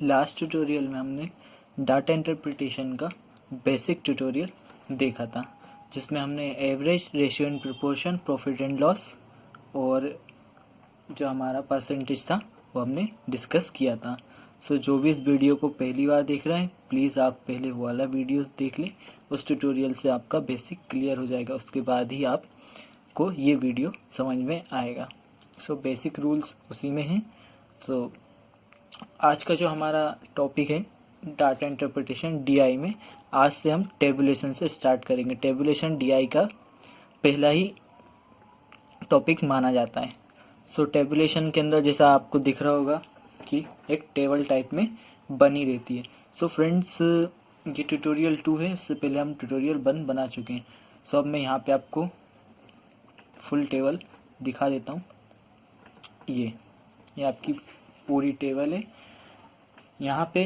Last tutorial में हमने data interpretation का बेसिक ट्यूटोरियल देखा था, जिसमें हमने average, ratio and proportion, profit and loss और जो हमारा परसेंटेज था वो हमने डिस्कस किया था। सो जो भी इस वीडियो को पहली बार देख रहे हैं, प्लीज़ आप पहले वो वाला वीडियो देख लें। उस ट्यूटोरियल से आपका बेसिक क्लियर हो जाएगा, उसके बाद ही आपको ये वीडियो समझ में आएगा। सो बेसिक रूल्स उसी में हैं। सो आज का जो हमारा टॉपिक है डाटा इंटरप्रिटेशन डीआई में, आज से हम टेबुलेशन से स्टार्ट करेंगे। टेबुलेशन डीआई का पहला ही टॉपिक माना जाता है। सो टेबुलेशन के अंदर जैसा आपको दिख रहा होगा कि एक टेबल टाइप में बनी रहती है। सो फ्रेंड्स, ये ट्यूटोरियल 2 है, इससे पहले हम ट्यूटोरियल 1 बना चुके हैं। सो अब मैं यहाँ पे आपको फुल टेबल दिखा देता हूँ। ये आपकी पूरी टेबल है। यहाँ पे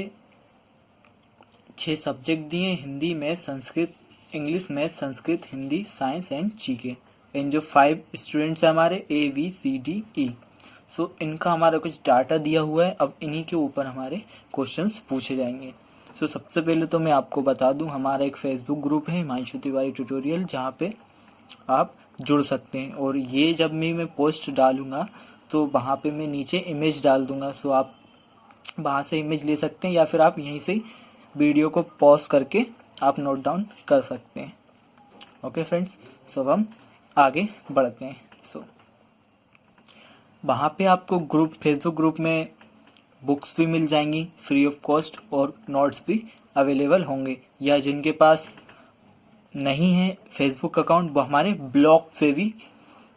6 सब्जेक्ट दिए, Hindi, math, Sanskrit, English, math, Sanskrit, Hindi, science and GK. इन जो 5 स्टूडेंट्स हैं हमारे ABCDE। सो इनका हमारा कुछ डाटा दिया हुआ है। अब इन्हीं के ऊपर हमारे क्वेश्चंस पूछे जाएंगे। सो सबसे पहले तो मैं आपको बता दूं, हमारा एक फेसबुक ग्रुप है हिमांशु तिवारी ट्यूटोरियल, जहाँ पे आप जुड़ सकते हैं। और ये जब मैं पोस्ट डालूंगा तो वहाँ पे मैं नीचे इमेज डाल दूंगा। सो आप वहाँ से इमेज ले सकते हैं, या फिर आप यहीं से वीडियो को पॉज करके आप नोट डाउन कर सकते हैं। ओके फ्रेंड्स, सो अब हम आगे बढ़ते हैं। सो वहाँ पे आपको फेसबुक ग्रुप में बुक्स भी मिल जाएंगी फ्री ऑफ कॉस्ट, और नोट्स भी अवेलेबल होंगे। या जिनके पास नहीं है फेसबुक अकाउंट, वो हमारे ब्लॉग से भी,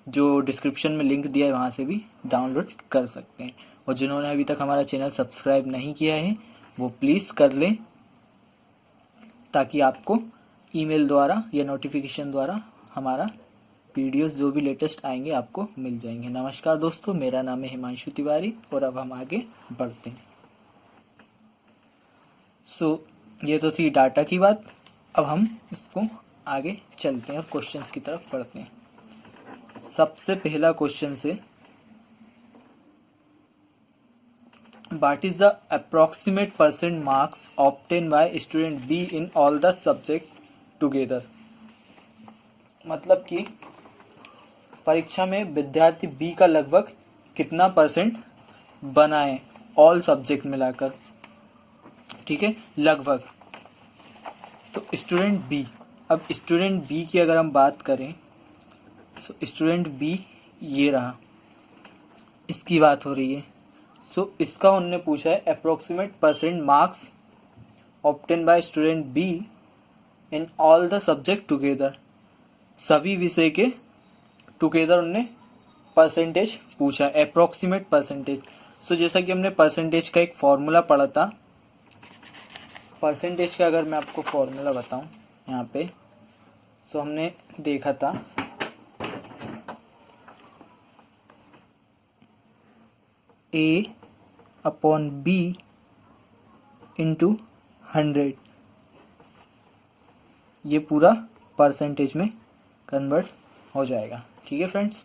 जो डिस्क्रिप्शन में लिंक दिया है वहाँ से भी डाउनलोड कर सकते हैं। और जिन्होंने अभी तक हमारा चैनल सब्सक्राइब नहीं किया है वो प्लीज़ कर लें, ताकि आपको ईमेल द्वारा या नोटिफिकेशन द्वारा हमारा वीडियोस जो भी लेटेस्ट आएंगे आपको मिल जाएंगे। नमस्कार दोस्तों, मेरा नाम है हिमांशु तिवारी और अब हम आगे बढ़ते हैं। सो ये तो थी डाटा की बात। अब हम इसको आगे चलते हैं और क्वेश्चंस की तरफ बढ़ते हैं। सबसे पहला क्वेश्चन से, What is the approximate % marks obtained by student B in all the subject together? मतलब कि परीक्षा में विद्यार्थी B का लगभग कितना % बनाए ऑल सब्जेक्ट मिलाकर। ठीक है, लगभग। तो स्टूडेंट B, अब स्टूडेंट B की अगर हम बात करें, सो स्टूडेंट B ये रहा, इसकी बात हो रही है। सो इसका उन्होंने पूछा है approximate % marks obtain bye student be in all the subject together. सभी विषय के टुगेदर उन्होंने परसेंटेज पूछा, अप्रोक्सीमेट परसेंटेज। सो जैसा कि हमने परसेंटेज का एक फॉर्मूला पढ़ा था, परसेंटेज का अगर मैं आपको फॉर्मूला बताऊं यहाँ पे, सो हमने देखा था A/B इंटू 100, ये पूरा परसेंटेज में कन्वर्ट हो जाएगा। ठीक है फ्रेंड्स,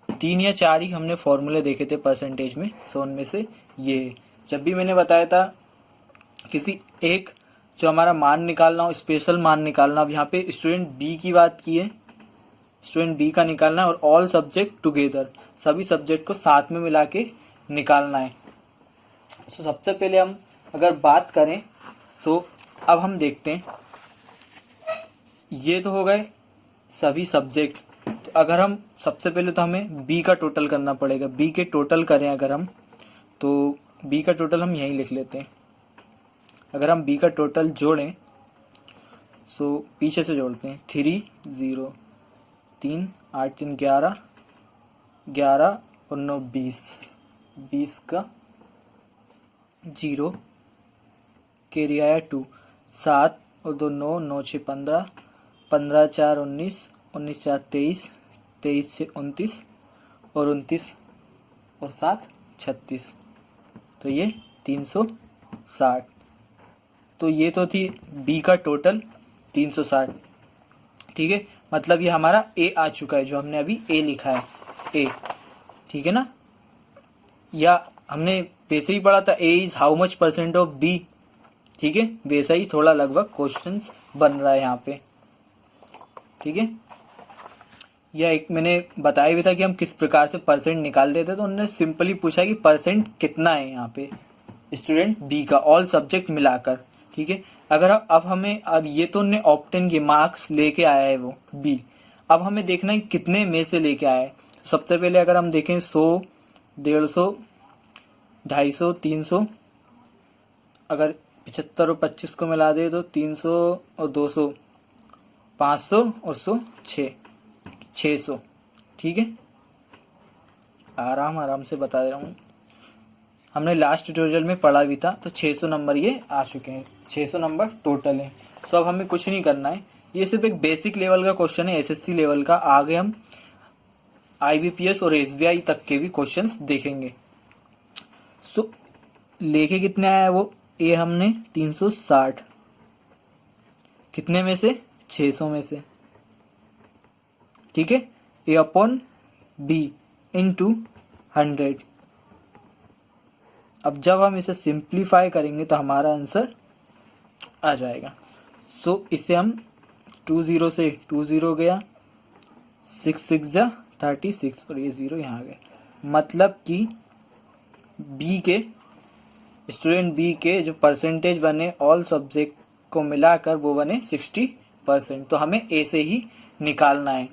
3 या 4 ही हमने फॉर्मूले देखे थे परसेंटेज में। सो उनमें से ये, जब भी मैंने बताया था किसी एक जो हमारा मान निकालना हो, स्पेशल मान निकालना, अब यहाँ पे स्टूडेंट बी की बात की है, स्टूडेंट बी का निकालना है, और ऑल सब्जेक्ट टुगेदर, सभी सब्जेक्ट को साथ में मिला के निकालना है। सो सबसे पहले हम अगर बात करें, तो अब हम देखते हैं, ये तो हो गए सभी सब्जेक्ट। तो अगर हम सबसे पहले तो हमें बी का टोटल करना पड़ेगा। बी के टोटल करें अगर हम, तो बी का टोटल हम यहीं लिख लेते हैं। अगर हम बी का टोटल जोड़ें, सो पीछे से जोड़ते हैं, 3 0 3 8 3 11 11 और 9 20, 20 का 0 कैरी आया 2, 7 और 2 9 9 6 15 15 4 19 19 4 23 23 6 29 और 29 और 7 36, तो ये 360। तो ये तो थी बी का टोटल 360। ठीक है, मतलब ये हमारा ए आ चुका है, जो हमने अभी ए लिखा है, ए। ठीक है ना, या हमने वैसे ही पढ़ा था A is how much percent of B, ठीक है, वैसा ही थोड़ा लगभग क्वेश्चंस बन रहा है यहाँ पे, ठीक है। यह एक मैंने बताया भी था कि हम किस प्रकार से परसेंट निकाल देते, तो उन्होंने सिंपली पूछा कि परसेंट कितना है यहाँ पे स्टूडेंट बी का ऑल सब्जेक्ट मिलाकर, ठीक है। अगर अब हमें, अब ये तो उन्होंने ऑप्टेन के मार्क्स लेके आया है वो बी, अब हमें देखना है कितने में से लेके आया है। तो सबसे पहले अगर हम देखें 100, 150, 250, 300, अगर 75 और 25 को मिला दे तो 300 और 200, 500 और 100, 600, ठीक है। आराम से बता दे रहा हूँ, हमने लास्ट ट्यूटोरियल में पढ़ा भी था, तो 600 नंबर ये आ चुके हैं, 600 नंबर टोटल है। सो अब हमें कुछ नहीं करना है, ये सिर्फ एक बेसिक लेवल का क्वेश्चन है, एसएससी लेवल का। आगे हम आईबीपीएस और एसबीआई तक के भी क्वेश्चंस देखेंगे। सो लेके कितने आया वो, ये हमने 360, कितने में से, 600 में से, ठीक है। ए अपॉन बी इंटू 100। अब जब हम इसे सिंप्लीफाई करेंगे तो हमारा आंसर आ जाएगा। सो इसे हम 20 से 20 गया, 6 जा 36 और ये 0 यहाँ आ गया। मतलब कि बी के स्टूडेंट बी के जो परसेंटेज बने ऑल सब्जेक्ट को मिलाकर वो बने 60%। तो हमें ए से ही निकालना है।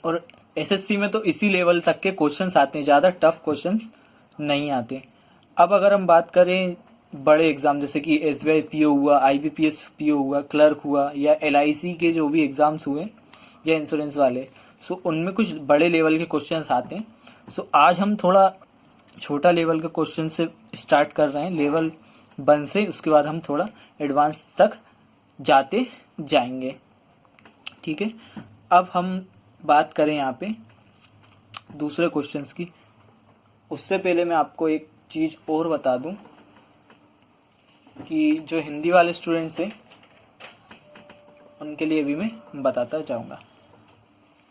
और एसएससी में तो इसी लेवल तक के क्वेश्चंस आते हैं, ज़्यादा टफ क्वेश्चंस नहीं आते। अब अगर हम बात करें बड़े एग्जाम जैसे कि एसबीआई पीओ हुआ, आईबीपीएस पीओ हुआ, क्लर्क हुआ, या एलआईसी के जो भी एग्जाम्स हुए या इंश्योरेंस वाले, सो उनमें कुछ बड़े लेवल के क्वेश्चंस आते हैं। सो आज हम थोड़ा छोटा लेवल के क्वेश्चन से स्टार्ट कर रहे हैं, लेवल 1 से, उसके बाद हम थोड़ा एडवांस तक जाते जाएंगे, ठीक है। अब हम बात करें यहाँ पे दूसरे क्वेश्चंस की, उससे पहले मैं आपको एक चीज़ और बता दूं कि जो हिंदी वाले स्टूडेंट्स हैं उनके लिए भी मैं बताता जाऊंगा,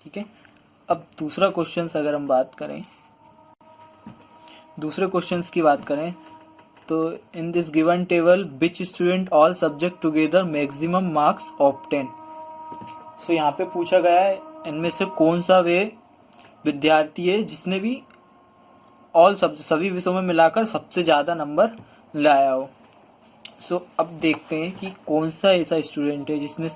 ठीक है। अब दूसरा क्वेश्चंस अगर हम बात करें, दूसरे क्वेश्चंस की बात करें तो in this given table which student all subject together maximum marks obtain. So यहाँ पे पूछा गया है इनमें से कौन सा वे विद्यार्थी है जिसने भी ऑल सभी विषयों में मिलाकर सबसे ज़्यादा नंबर लाया हो। सो अब देखते हैं कि कौन सा ऐसा स्टूडेंट है जिसने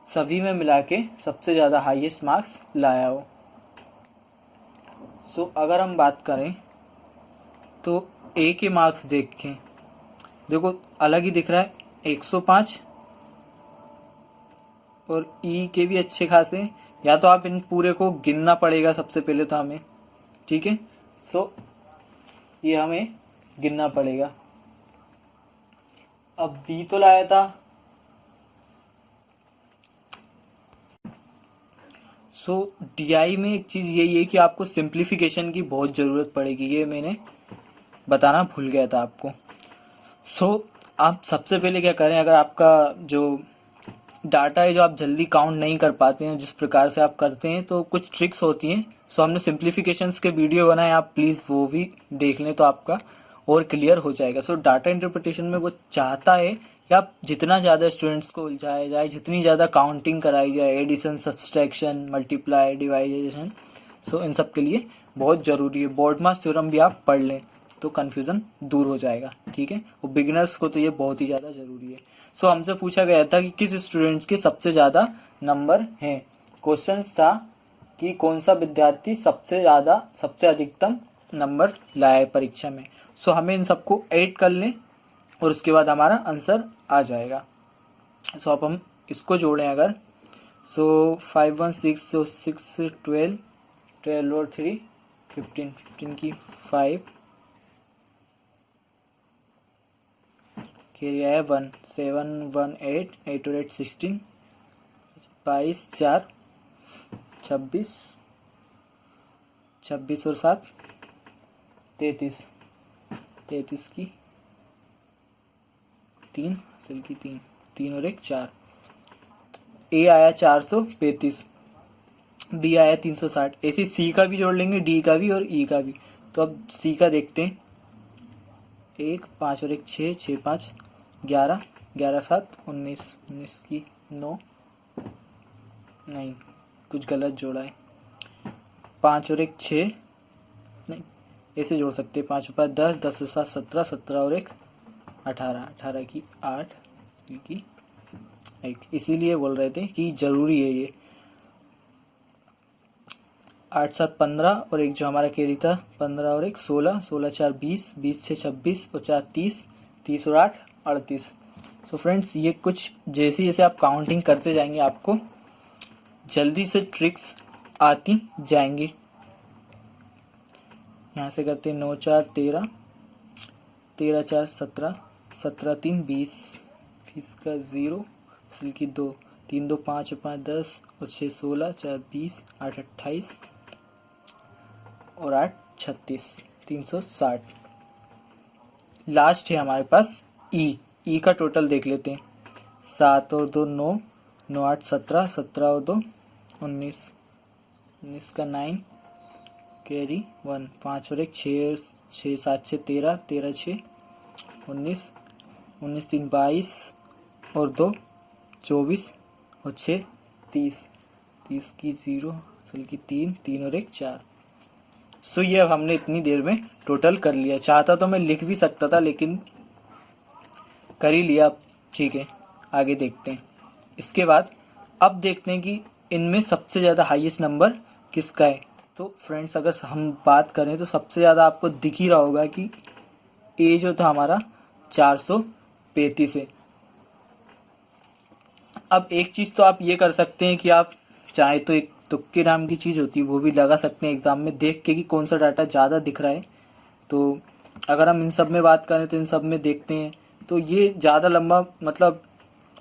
सभी में मिला के सबसे ज़्यादा हाईएस्ट मार्क्स लाया हो। सो अगर हम बात करें तो ए के मार्क्स देखें, देखो अलग ही दिख रहा है, 105, और ई के भी अच्छे खासे। या तो आप इन पूरे को गिनना पड़ेगा सबसे पहले तो हमें, ठीक है। सो ये हमें गिनना पड़ेगा। अब बी तो लाया था, सो डीआई में एक चीज़ यही है कि आपको सिंप्लीफिकेशन की बहुत ज़रूरत पड़ेगी, ये मैंने बताना भूल गया था आपको। सो आप सबसे पहले क्या करें, अगर आपका जो डाटा है जो आप जल्दी काउंट नहीं कर पाते हैं जिस प्रकार से आप करते हैं, तो कुछ ट्रिक्स होती हैं। सो हमने सिंप्लीफिकेशंस के वीडियो बनाए, आप प्लीज़ वो भी देख लें तो आपका और क्लियर हो जाएगा। सो डाटा इंटरप्रिटेशन में वो चाहता है कि आप जितना ज़्यादा स्टूडेंट्स को उलझाया जाए, जितनी ज़्यादा काउंटिंग कराई जाए, एडिशन, सब्सट्रैक्शन, मल्टीप्लाई, डिवाइडेशन, सो इन सब के लिए बहुत ज़रूरी है। बोर्डमास थ्योरम भी आप पढ़ लें तो कन्फ्यूज़न दूर हो जाएगा, ठीक है। और बिगिनर्स को तो ये बहुत ही ज़्यादा ज़रूरी है। सो हमसे पूछा गया था कि किस स्टूडेंट्स के सबसे ज़्यादा नंबर हैं। क्वेश्चन था कि कौन सा विद्यार्थी सबसे अधिकतम नंबर लाया परीक्षा में। सो हमें इन सबको ऐड कर लें और उसके बाद हमारा आंसर आ जाएगा। सो अब हम इसको जोड़ें अगर, सो 5 1 6, सो 6 12, 12 और 3 15, 15 की 5, फिर है 1 7 1 8, 8 और 8 16, 22 4 26, 26 और 7 33, 33 की 3, हासिल की 3, 3 और 1 4, ए आया 435। बी आया 360, ऐसे सी का भी जोड़ लेंगे, डी का भी और ई का भी। तो अब सी का देखते हैं, 1 5 और 1 6, 6 5 11, 11 7 19, 19 की 9, नहीं कुछ गलत जोड़ा है, 5 और 1 6, नहीं ऐसे जोड़ सकते हैं, 5 और 5 10, 10 और 7 17, 17 और 1 18, 18 की 8 की 1, इसीलिए बोल रहे थे कि जरूरी है ये। 8 7 15 और एक जो हमारा कैरी था 15 और 1 16, 16 4 20, 20 6 26 और 4 30, 30 और 8 38। सो फ्रेंड्स ये कुछ जैसे जैसे आप काउंटिंग करते जाएंगे आपको जल्दी से ट्रिक्स आती जाएंगी। यहाँ से करते हैं 9 4 13, 13 4 17, 17 3 20, फीस का 0, असल की 2, 3 2 5 और 5 10 और 6 16, 4 20, 8 28 और 8 36, 360। लास्ट है हमारे पास ई का टोटल देख लेते हैं, 7 और 2 9, 9 8 17, 17 और 2 19, 19 का 9 कैरी 1, 5 और 1 6, 6 7 6 13, 13 6 19, 19 3 22 और 2 24 और 6 30, 30 की 0, असल की 3, 3 और 1 4। सो ये अब हमने इतनी देर में टोटल कर लिया। चाहता तो मैं लिख भी सकता था लेकिन कर ही लिया। ठीक है, आगे देखते हैं। इसके बाद अब देखते हैं कि इनमें सबसे ज़्यादा हाईएस्ट नंबर किसका है। तो फ्रेंड्स अगर हम बात करें तो सबसे ज़्यादा आपको दिख ही रहा होगा कि ए जो था हमारा 435 है। अब एक चीज़ तो आप ये कर सकते हैं कि आप चाहे तो एक तुक्के नाम की चीज़ होती है वो भी लगा सकते हैं एग्ज़ाम में देख के कि कौन सा डाटा ज़्यादा दिख रहा है। तो अगर हम इन सब में बात करें तो इन सब में देखते हैं तो ये ज़्यादा लंबा मतलब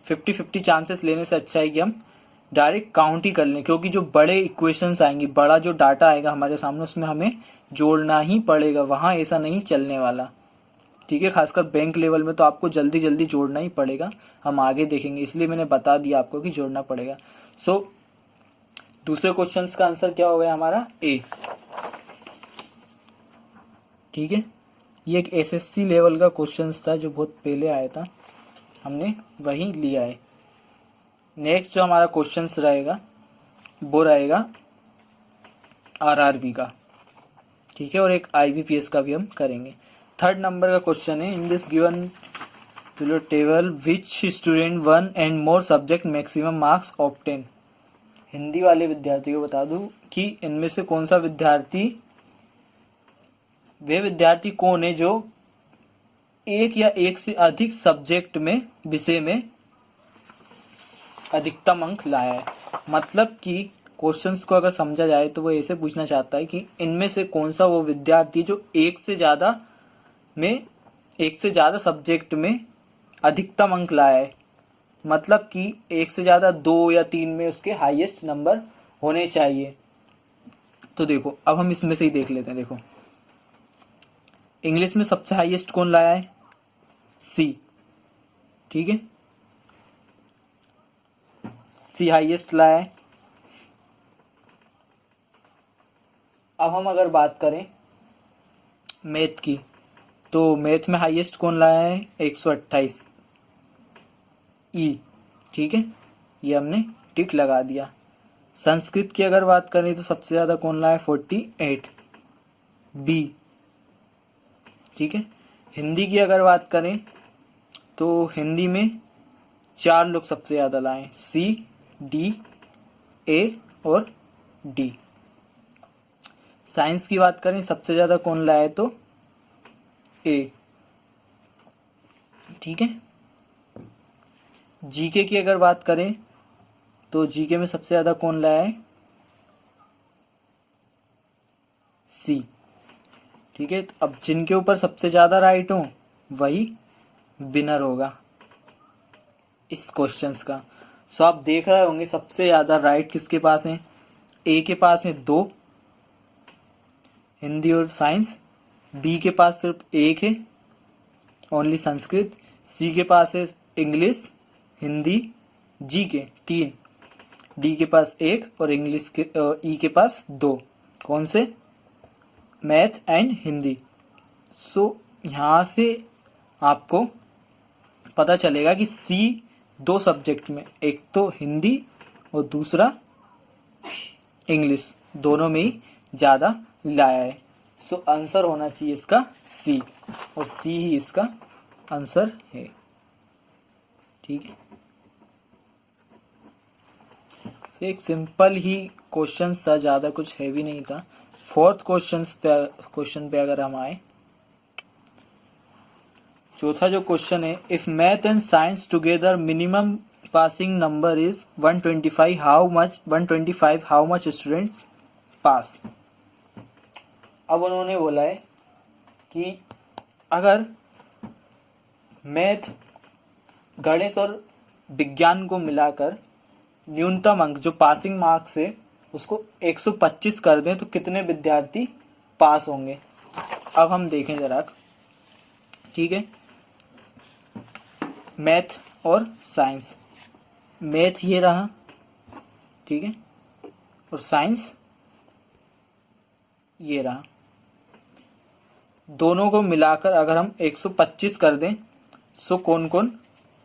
50-50 चांसेस लेने से अच्छा है कि हम डायरेक्ट काउंट ही कर लें, क्योंकि जो बड़े इक्वेशंस आएंगे, बड़ा जो डाटा आएगा हमारे सामने उसमें हमें जोड़ना ही पड़ेगा, वहाँ ऐसा नहीं चलने वाला। ठीक है, खासकर बैंक लेवल में तो आपको जल्दी जल्दी जोड़ना ही पड़ेगा, हम आगे देखेंगे, इसलिए मैंने बता दिया आपको कि जोड़ना पड़ेगा। सो दूसरे क्वेश्चन का आंसर क्या हो गया हमारा ए। ठीक है, ये एक एसएससी लेवल का क्वेश्चन था जो बहुत पहले आया था, हमने वही लिया है। नेक्स्ट जो हमारा क्वेश्चन रहेगा वो रहेगा आरआरबी का। ठीक है, और एक आईबीपीएस का भी हम करेंगे। थर्ड नंबर का क्वेश्चन है, इन this given below table which student 1 and more subject maximum marks obtain. Hindi वाले विद्यार्थी को बता दूं कि इनमें से कौन सा विद्यार्थी, वे विद्यार्थी कौन है जो एक या एक से अधिक सब्जेक्ट में, विषय में अधिकतम अंक लाया है। मतलब कि क्वेश्चंस को अगर समझा जाए तो वो ऐसे पूछना चाहता है कि इनमें से कौन सा वो विद्यार्थी जो एक से ज्यादा सब्जेक्ट में अधिकतम अंक लाया है। मतलब कि एक से ज्यादा 2 या 3 में उसके हाईएस्ट नंबर होने चाहिए। तो देखो अब हम इसमें से ही देख लेते हैं। देखो इंग्लिश में सबसे हाईएस्ट कौन लाया है, सी। ठीक है, सी हाईएस्ट लाया है। अब हम अगर बात करें मैथ की तो मैथ में हाईएस्ट कौन लाया है, 128, ई। ठीक है, ये हमने टिक लगा दिया। संस्कृत की अगर बात करें तो सबसे ज़्यादा कौन लाया है, 48, बी। ठीक है, हिंदी की अगर बात करें तो हिंदी में 4 लोग सबसे ज़्यादा लाए, सी, डी, ए और डी। साइंस की बात करें सबसे ज़्यादा कौन लाया है तो ए। ठीक है, जीके की अगर बात करें तो जीके में सबसे ज़्यादा कौन लाया है, सी। ठीक है, अब जिनके ऊपर सबसे ज़्यादा राइट हो वही विनर होगा इस क्वेश्चंस का। सो आप देख रहे होंगे सबसे ज़्यादा राइट किसके पास है, ए के पास है 2, हिंदी और साइंस। बी के पास सिर्फ 1 है, ओनली संस्कृत। सी के पास है इंग्लिश, हिंदी, जी के 3। डी के पास 1 और इंग्लिश के ई के पास 2। कौन से? Math and Hindi. सो यहाँ से आपको पता चलेगा कि सी 2 सब्जेक्ट में, एक तो हिंदी और दूसरा इंग्लिश, दोनों में ही ज़्यादा लाया है। सो आंसर होना चाहिए इसका सी, और सी ही इसका आंसर है। ठीक है, तो एक सिंपल ही क्वेश्चन था, ज़्यादा कुछ हैवी नहीं था। फोर्थ क्वेश्चन पे अगर हम आए, चौथा जो क्वेश्चन है, if math and science together minimum passing number is 125, how much students pass. अब उन्होंने बोला है कि अगर मैथ, गणित और विज्ञान को मिलाकर न्यूनतम अंक जो पासिंग मार्क्स है उसको 125 कर दें तो कितने विद्यार्थी पास होंगे। अब हम देखें जरा, ठीक है, मैथ और साइंस। मैथ ये रहा, ठीक है, और साइंस ये रहा। दोनों को मिलाकर अगर हम 125 कर दें सो कौन कौन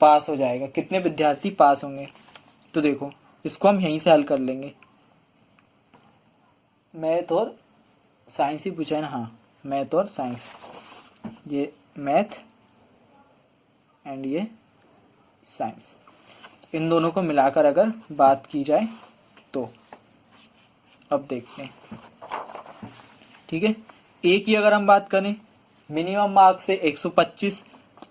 पास हो जाएगा, कितने विद्यार्थी पास होंगे। तो देखो, इसको हम यहीं से हल कर लेंगे। मैथ और साइंस ही पूछा है ना? हाँ, मैथ और साइंस। ये मैथ एंड ये साइंस, इन दोनों को मिलाकर अगर बात की जाए तो अब देखते हैं। ठीक है, ए की अगर हम बात करें, मिनिमम मार्क्स है 125।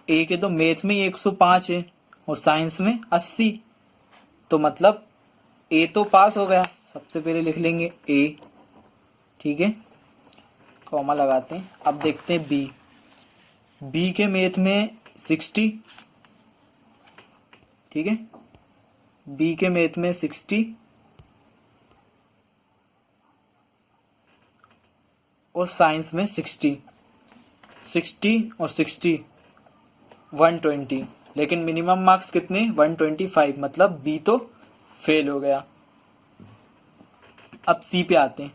ए के तो मैथ में 105 है और साइंस में 80, तो मतलब ए तो पास हो गया। सबसे पहले लिख लेंगे ए, ठीक है, कॉमा लगाते हैं। अब देखते हैं बी। बी के मैथ में 60, ठीक है, बी के मैथ में 60 और साइंस में 60 और 60 120, लेकिन मिनिमम मार्क्स कितने? 125, मतलब बी तो फेल हो गया। अब सी पे आते हैं।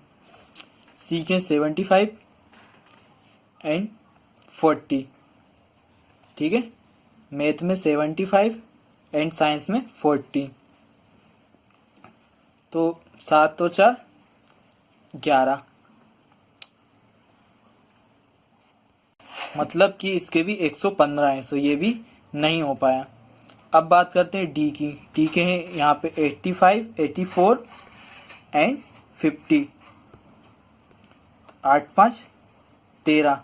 सी के 75 एंड 40, ठीक है, मैथ में 75 एंड साइंस में 40, तो 7 और 4 11, मतलब कि इसके भी 115 हैं, सो ये भी नहीं हो पाया। अब बात करते हैं डी की। डी के हैं यहाँ पे 85, 84 एंड 50, 8 5 13,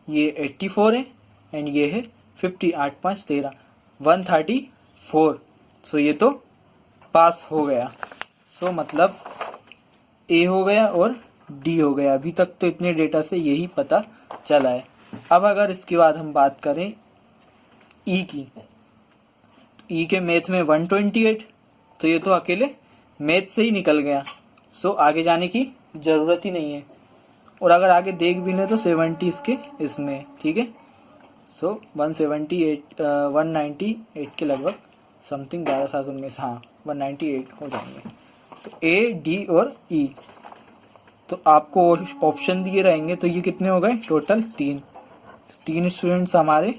ये 84 है एंड ये है 50, 8 5 13, 134, सो ये तो पास हो गया। सो मतलब ए हो गया और डी हो गया। अभी तक तो इतने डेटा से यही पता चला है। अब अगर इसके बाद हम बात करें ई की, तो ई के मैथ में 128, तो ये तो अकेले मैथ से ही निकल गया, सो आगे जाने की ज़रूरत ही नहीं है। और अगर आगे देख भी लें तो 70 इसके इसमें, ठीक है, सो 198 के लगभग समथिंग, 12 7 19, हाँ 198 हो जाएंगे। तो ए, डी और ई, तो आपको ऑप्शन दिए रहेंगे, तो ये कितने हो गए टोटल? 3 स्टूडेंट्स हमारे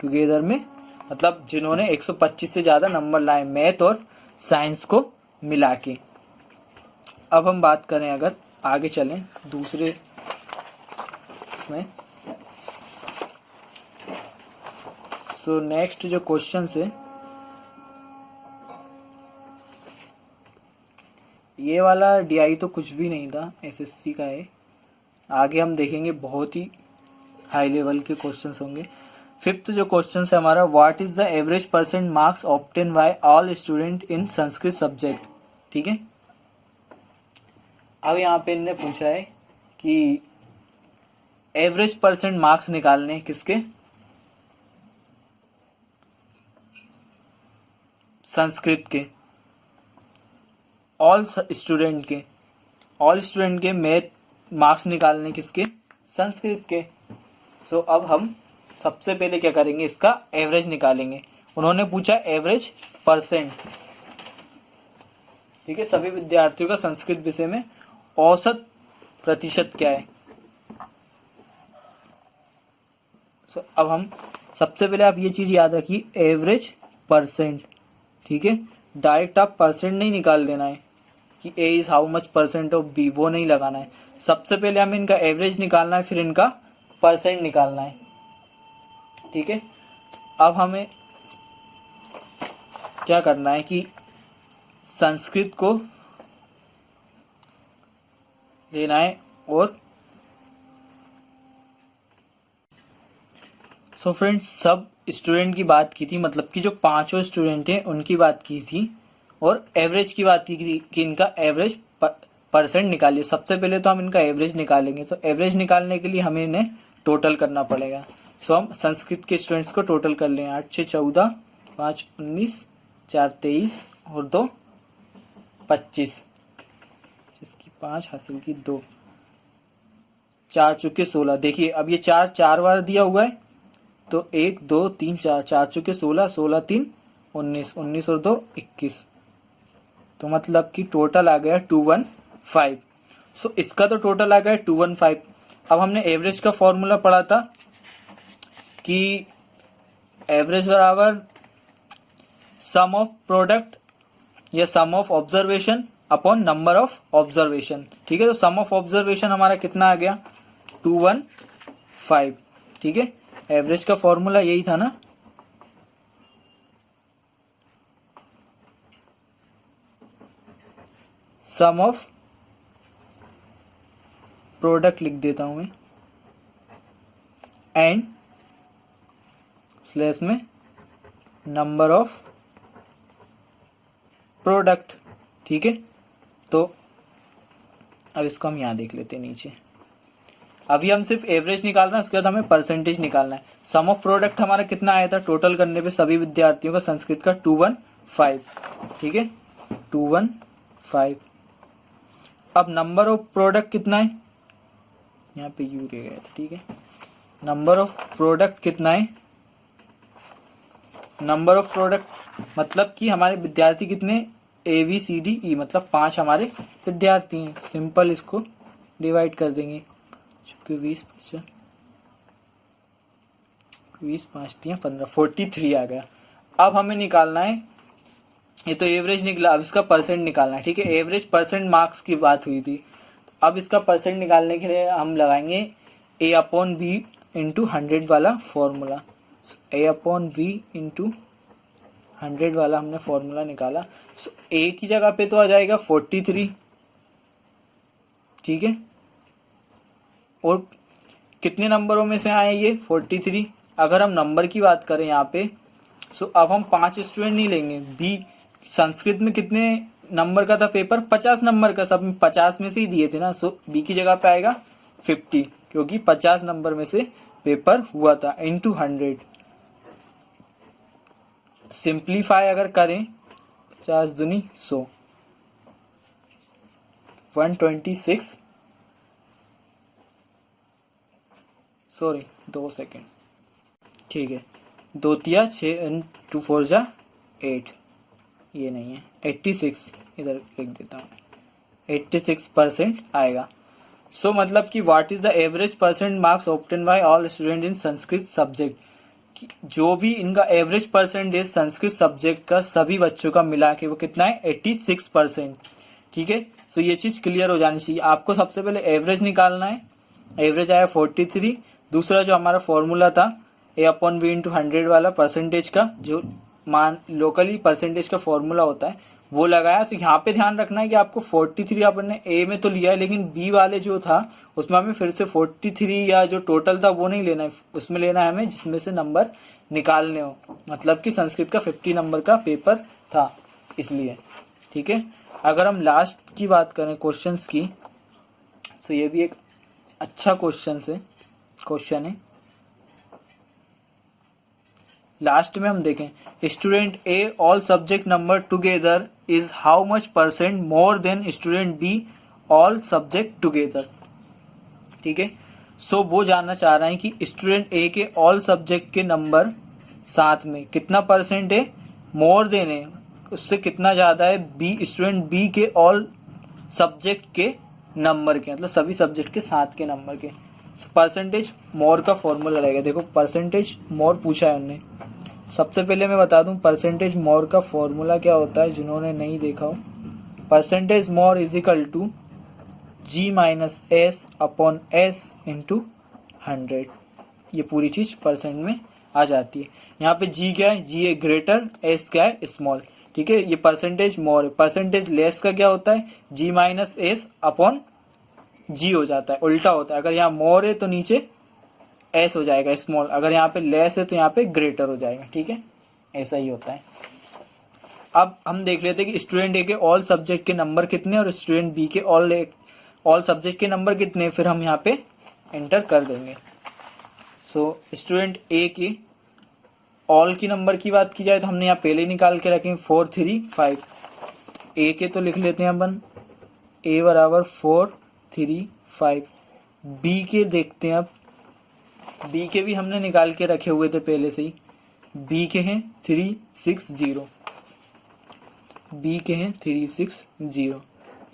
टुगेदर में, मतलब जिन्होंने 125 से ज़्यादा नंबर लाए मैथ और साइंस को मिला के। अब हम बात करें, अगर आगे चलें दूसरे इसमें, सो नेक्स्ट जो क्वेश्चन है, ये वाला डीआई तो कुछ भी नहीं था, एसएससी का है। आगे हम देखेंगे बहुत ही हाई लेवल के क्वेश्चंस होंगे। फिफ्थ जो क्वेश्चन है हमारा, what is the average percent marks obtain bye all student in Sanskrit subject, ठीक है। अब यहाँ पे इन्होंने पूछा है कि एवरेज परसेंट मार्क्स निकालने किसके? संस्कृत के, ऑल स्टूडेंट के मैथ मार्क्स निकालने किसके? संस्कृत के। सो अब हम सबसे पहले क्या करेंगे, इसका एवरेज निकालेंगे। उन्होंने पूछा एवरेज परसेंट, ठीक है, सभी विद्यार्थियों का संस्कृत विषय में औसत प्रतिशत क्या है। अब हम सबसे पहले आप ये चीज याद रखिए, एवरेज परसेंट, ठीक है, डायरेक्ट आप परसेंट नहीं निकाल देना है कि A is how much percent of B, वो नहीं लगाना है। सबसे पहले हमें इनका एवरेज निकालना है, फिर इनका परसेंट निकालना है, ठीक है। अब हमें क्या करना है कि संस्कृत को लेना है और सो फ्रेंड्स, सब स्टूडेंट की बात की थी, मतलब कि जो पांचों स्टूडेंट हैं उनकी बात की थी, और एवरेज की बात की थी कि इनका एवरेज परसेंट निकालिए। सबसे पहले तो हम इनका एवरेज निकालेंगे, तो एवरेज निकालने के लिए हमें इन्हें टोटल करना पड़ेगा। सो हम संस्कृत के स्टूडेंट्स को टोटल कर लें, 8 6 14, 5 19, 4 23 और 2 25, जिसकी 5 हासिल की 2, 4 चुके 16। देखिए अब ये 4 4 बार दिया हुआ है, तो 1 2 3 4, 4 चुके 16, 16 3 19, 19 और 2 21, तो मतलब कि टोटल आ गया 215। सो इसका तो टोटल आ गया 215। अब हमने एवरेज का फॉर्मूला पढ़ा था कि एवरेज बराबर सम ऑफ प्रोडक्ट या sum of observation upon number of observation, ठीक है। तो सम ऑफ ऑब्जर्वेशन हमारा कितना आ गया, 215, ठीक है। एवरेज का फॉर्मूला यही था ना, सम ऑफ प्रोडक्ट लिख देता हूं मैं, एंड स्लैश में नंबर ऑफ प्रोडक्ट, ठीक है। तो अब इसको हम यहां देख लेते हैं नीचे। अभी हम सिर्फ एवरेज निकाल रहे हैं, उसके बाद हमें परसेंटेज निकालना है। सम ऑफ प्रोडक्ट हमारा कितना आया था टोटल करने पे सभी विद्यार्थियों का संस्कृत का, 215, ठीक है, 215। अब नंबर ऑफ प्रोडक्ट कितना है, यहाँ पे यू रह गया था, ठीक है। नंबर ऑफ प्रोडक्ट कितना है, नंबर ऑफ प्रोडक्ट मतलब कि हमारे विद्यार्थी कितने, A B C D E, मतलब 5 हमारे विद्यार्थी हैं। सिंपल इसको डिवाइड कर देंगे, चूंकि 20 5 दिया 15, 43 आ गया। अब हमें निकालना है, ये तो एवरेज निकला, अब इसका परसेंट निकालना है, ठीक है। एवरेज परसेंट मार्क्स की बात हुई थी, अब इसका परसेंट निकालने के लिए हम लगाएंगे ए अपॉन बी इंटू 100 वाला फॉर्मूला। ए अपॉन बी इंटू 100 वाला हमने फॉर्मूला निकाला। सो ए की जगह पे तो आ जाएगा 43, ठीक है। और कितने नंबरों में से आए ये 43, अगर हम नंबर की बात करें यहाँ पे, सो अब हम 5 स्टूडेंट नहीं लेंगे। बी संस्कृत में कितने नंबर का था पेपर, 50 नंबर का, सब 50 में से ही दिए थे ना। सो बी की जगह पे आएगा 50, क्योंकि 50 नंबर में से पेपर हुआ था, इंटू 100। सिंप्लीफाई अगर करें, 50 दूनी 100, 126, सॉरी 2 सेकेंड, ठीक है, 2 तिया 6, 2 4 जा 8, ये नहीं है 86, इधर लिख देता हूँ, 86% आएगा। सो मतलब कि what is the average percent marks obtain bye all student in Sanskrit subject, जो भी इनका एवरेज परसेंटेज संस्कृत सब्जेक्ट का सभी बच्चों का मिला के वो कितना है, 86%, ठीक है। सो ये चीज क्लियर हो जानी चाहिए। आपको सबसे पहले एवरेज निकालना है, एवरेज आया 43। दूसरा जो हमारा फॉर्मूला था ए अपॉन बी इंटू 100 वाला परसेंटेज का, जो मान लोकली परसेंटेज का फॉर्मूला होता है, वो लगाया। तो यहाँ पे ध्यान रखना है कि आपको 43 आपने ए में तो लिया है, लेकिन बी वाले जो था उसमें हमें फिर से 43 या जो टोटल था वो नहीं लेना है, उसमें लेना है हमें जिसमें से नंबर निकालने हो, मतलब कि संस्कृत का 50 नंबर का पेपर था इसलिए, ठीक है। अगर हम लास्ट की बात करें क्वेश्चंस की, तो ये भी एक अच्छा क्वेश्चन है। लास्ट में हम देखें, student A all subject number together is how much percent more than student be all subject together, ठीक है। सो वो जानना चाह रहे हैं कि स्टूडेंट ए के ऑल सब्जेक्ट के नंबर साथ में कितना परसेंट है, मोर देन है, उससे कितना ज़्यादा है बी, स्टूडेंट बी के ऑल सब्जेक्ट के नंबर के, मतलब सभी सब्जेक्ट के साथ के नंबर के। परसेंटेज मोर का फॉर्मूला रहेगा। देखो परसेंटेज मोर पूछा है उन्होंने। सबसे पहले मैं बता दूं परसेंटेज मोर का फॉर्मूला क्या होता है, जिन्होंने नहीं देखा हो। Percentage more is equal to G minus S upon S into 100। ये पूरी चीज परसेंट में आ जाती है। यहाँ पे G क्या है, G है ग्रेटर, S क्या है स्मॉल। ठीक है, ये परसेंटेज मोर है। परसेंटेज लेस का क्या होता है, G minus S upon G हो जाता है, उल्टा होता है। अगर यहाँ मोर है तो नीचे S हो जाएगा स्मॉल, अगर यहाँ पे लेस है तो यहाँ पे ग्रेटर हो जाएगा। ठीक है, ऐसा ही होता है। अब हम देख लेते हैं कि स्टूडेंट ए के ऑल सब्जेक्ट के नंबर कितने और स्टूडेंट बी के ऑल सब्जेक्ट के नंबर कितने, फिर हम यहाँ पे एंटर कर देंगे। सो स्टूडेंट ए की ऑल की नंबर की बात की जाए तो हमने यहाँ पहले निकाल के रखे 4 3 5। ए के तो लिख लेते हैं अपन, ए बराबर 4 3 5। बी के देखते हैं अब, बी के भी हमने निकाल के रखे हुए थे पहले से ही। बी के हैं 3 6 0, बी के हैं 3 6 0।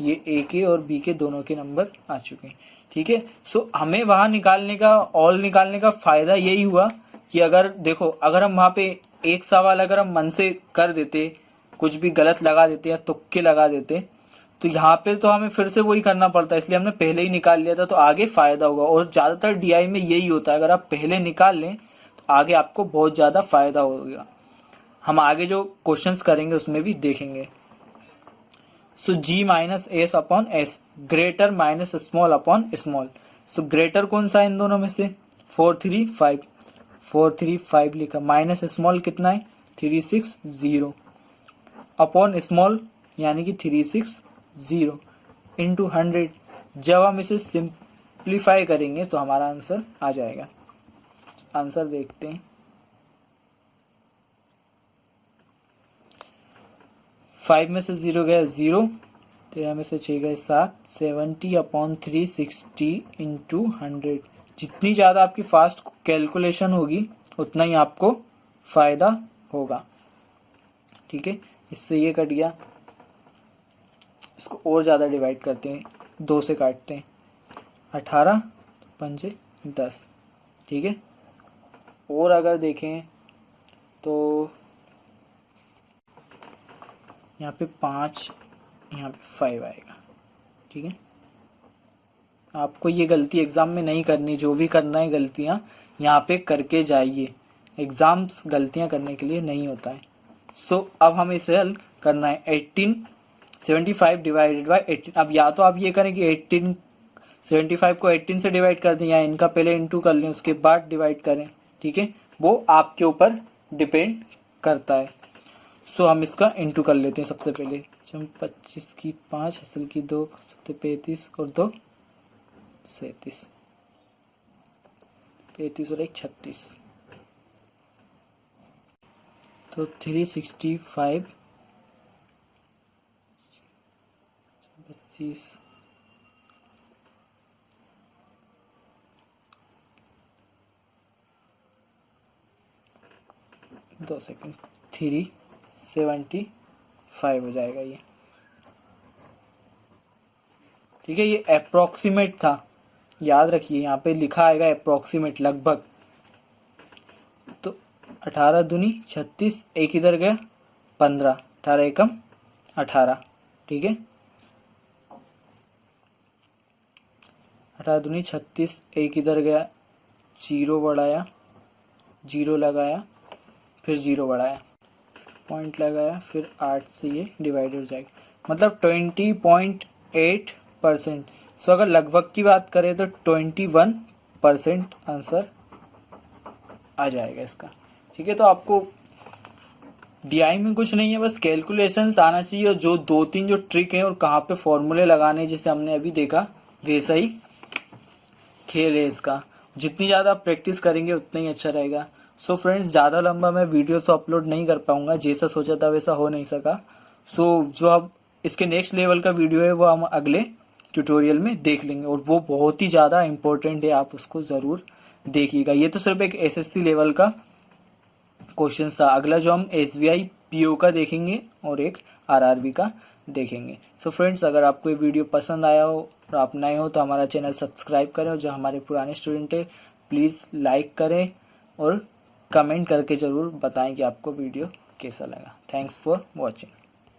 ये ए के और बी के दोनों के नंबर आ चुके हैं। ठीक है, सो हमें वहां निकालने का, ऑल निकालने का फायदा यही हुआ कि अगर देखो, अगर हम वहां पे एक सवाल अगर हम मन से कर देते, कुछ भी गलत लगा देते या तुक्के लगा देते, तो यहाँ पे तो हमें फिर से वही करना पड़ता है। इसलिए हमने पहले ही निकाल लिया था, तो आगे फायदा होगा। और ज्यादातर डीआई में यही होता है, अगर आप पहले निकाल लें तो आगे आपको बहुत ज्यादा फायदा होगा। हम आगे जो क्वेश्चंस करेंगे उसमें भी देखेंगे। सो G minus S upon S, greater minus small upon small. So greater कौन सा है इन दोनों में से, 4 3 5, 4 3 5 लिखा, माइनस स्मॉल कितना है 3 6 0, अपॉन स्मॉल यानी कि 3 6 0 इंटू 100। जब हम इसे सिंप्लीफाई करेंगे तो हमारा आंसर आ जाएगा। आंसर देखते हैं। 5 में से 0 गया 0, 13 में से 6 गए 7, 70 अपॉन 360 इंटू 100। जितनी ज़्यादा आपकी फास्ट कैलकुलेशन होगी उतना ही आपको फायदा होगा। ठीक है, इससे ये कट गया। इसको और ज़्यादा डिवाइड करते हैं, 2 से काटते हैं, 18 पंजे 10। ठीक है, और अगर देखें तो यहाँ पे 5, यहाँ पे 5 आएगा। ठीक है, आपको ये गलती एग्ज़ाम में नहीं करनी। जो भी करना है गलतियाँ यहाँ पे करके जाइए। एग्ज़ाम्स गलतियाँ करने के लिए नहीं होता है। सो अब हमें इसे हल करना है। 75 डिवाइडेड बाई 18। अब या तो आप ये करें कि 75 को 18 से डिवाइड कर दें, या इनका पहले इंटू कर लें उसके बाद डिवाइड करें। ठीक है, वो आपके ऊपर डिपेंड करता है। सो हम इसका इंटू कर लेते हैं सबसे पहले। 25 की 5, असल की 2, 35 और 2 37, 35 और 1 36। तो 365 25 2 सेकंड, 375 हो जाएगा ये। ठीक है, ये अप्रोक्सीमेट था, याद रखिए। यहाँ पे लिखा आएगा अप्रोक्सीमेट, लगभग। तो 18 दूनी 36, एक इधर गया 15, 18 एकम 18। ठीक है, 18 दूनी 36, एक इधर गया, 0 बढ़ाया, 0 लगाया, फिर 0 बढ़ाया, पॉइंट लगाया, फिर 8 से ये डिवाइड हो जाएगा, मतलब 20.8%। सो अगर लगभग की बात करें तो 21% आंसर आ जाएगा इसका। ठीक है, तो आपको डीआई में कुछ नहीं है, बस कैलकुलेशंस आना चाहिए, और जो 2-3 जो ट्रिक है और कहाँ पे फॉर्मूले लगाने जैसे हमने अभी देखा, वैसा ही खेल है इसका। जितनी ज़्यादा प्रैक्टिस करेंगे उतना ही अच्छा रहेगा। सो फ्रेंड्स, ज़्यादा लंबा मैं वीडियो तो अपलोड नहीं कर पाऊंगा, जैसा सोचा था वैसा हो नहीं सका। सो जो अब इसके नेक्स्ट लेवल का वीडियो है वो हम अगले ट्यूटोरियल में देख लेंगे, और वो बहुत ही ज़्यादा इम्पोर्टेंट है, आप उसको ज़रूर देखिएगा। ये तो सिर्फ एक एसएससी लेवल का क्वेश्चन था। अगला जो हम एसबीआई पीओ का देखेंगे और एक आरआरबी का देखेंगे। सो फ्रेंड्स, अगर आपको ये वीडियो पसंद आया हो और आप नए हो तो हमारा चैनल सब्सक्राइब करें, और जो हमारे पुराने स्टूडेंट है प्लीज़ लाइक करें और कमेंट करके ज़रूर बताएं कि आपको वीडियो कैसा लगा। Thanks for watching.